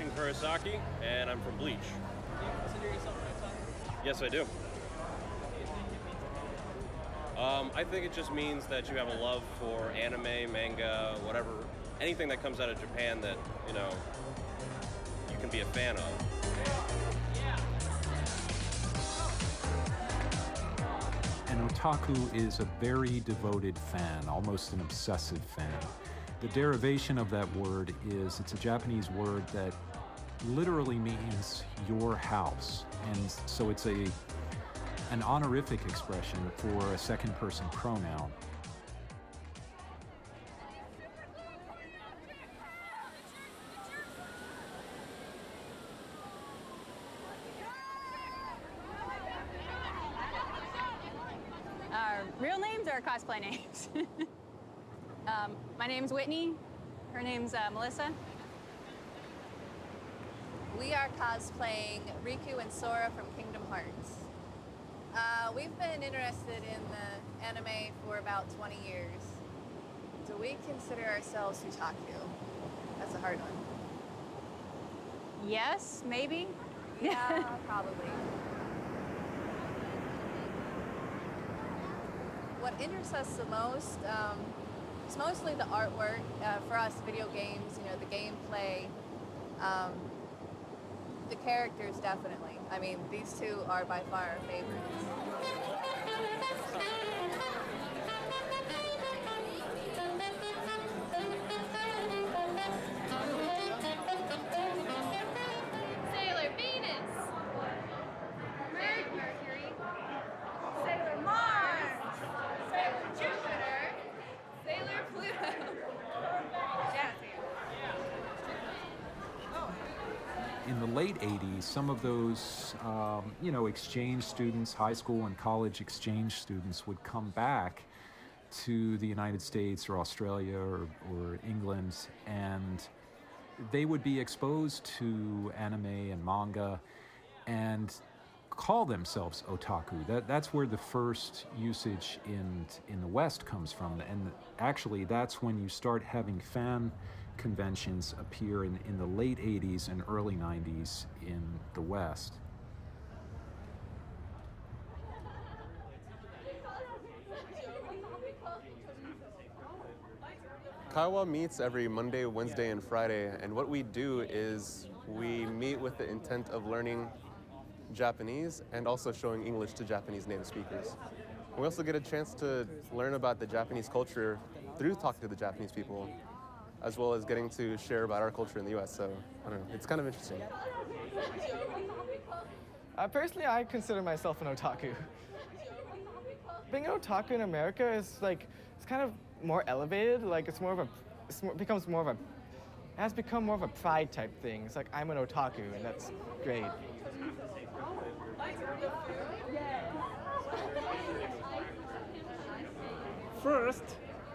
Isshin Kurosaki, and I'm from Bleach. Do you consider yourself an otaku? Yes, I do. I think it just means that you have a love for anime, manga, whatever, anything that comes out of Japan that, you know, you can be a fan of. An otaku is a very devoted fan, almost an obsessive fan. The derivation of that word is, it's a Japanese word that literally means your house. And so it's an honorific expression for a second person pronoun. Our real names or cosplay names? My name's Whitney. Her name's Melissa. We are cosplaying Riku and Sora from Kingdom Hearts. We've been interested in the anime for about 20 years. Do we consider ourselves otaku? That's a hard one. Yes, maybe. Yeah, probably. What interests us the most is mostly the artwork. For us, video games, you know, the gameplay, the characters definitely. I mean, these two are by far our favorites. Sailor Venus, Mercury, Sailor Mars, Sailor Jupiter, Sailor Pluto. In the late 80s, some of those, exchange students, high school and college exchange students would come back to the United States or Australia or England, and they would be exposed to anime and manga and call themselves otaku. That's where the first usage in the West comes from. And actually, that's when you start having fan conventions appear in the late 80s and early 90s in the West. Kaiwa meets every Monday, Wednesday, and Friday, and what we do is we meet with the intent of learning Japanese and also showing English to Japanese native speakers. We also get a chance to learn about the Japanese culture through talking to the Japanese people, as well as getting to share about our culture in the US. So, I don't know, it's kind of interesting. Personally, I consider myself an otaku. Being an otaku in America is it's kind of more elevated. Like it has become more of a pride type thing. It's like, I'm an otaku, and that's great. First,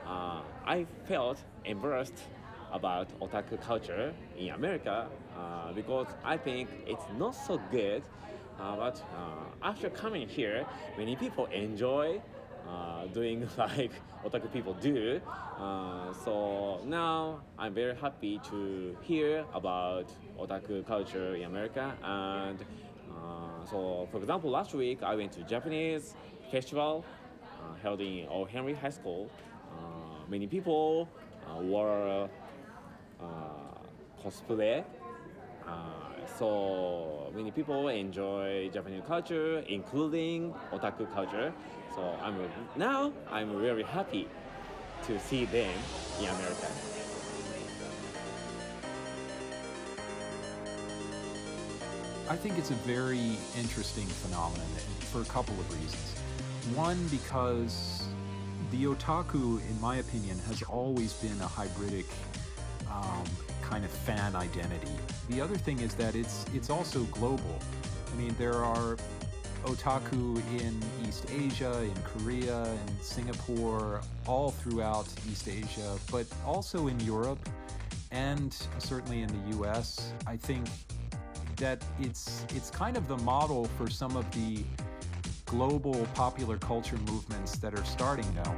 I felt embarrassed about otaku culture in America because I think it's not so good. But after coming here, many people enjoy doing like otaku people do. So now I'm very happy to hear about otaku culture in America. And so, for example, last week I went to Japanese festival held in O. Henry High School. Many people wore cosplay. So many people enjoy Japanese culture, including otaku culture. So I'm very happy to see them in America. I think it's a very interesting phenomenon for a couple of reasons. One, because the otaku, in my opinion, has always been a hybridic kind of fan identity. The other thing is that it's also global. I mean, there are otaku in East Asia, in Korea, in Singapore, all throughout East Asia, but also in Europe and certainly in the US. I think that it's kind of the model for some of the global popular culture movements that are starting now.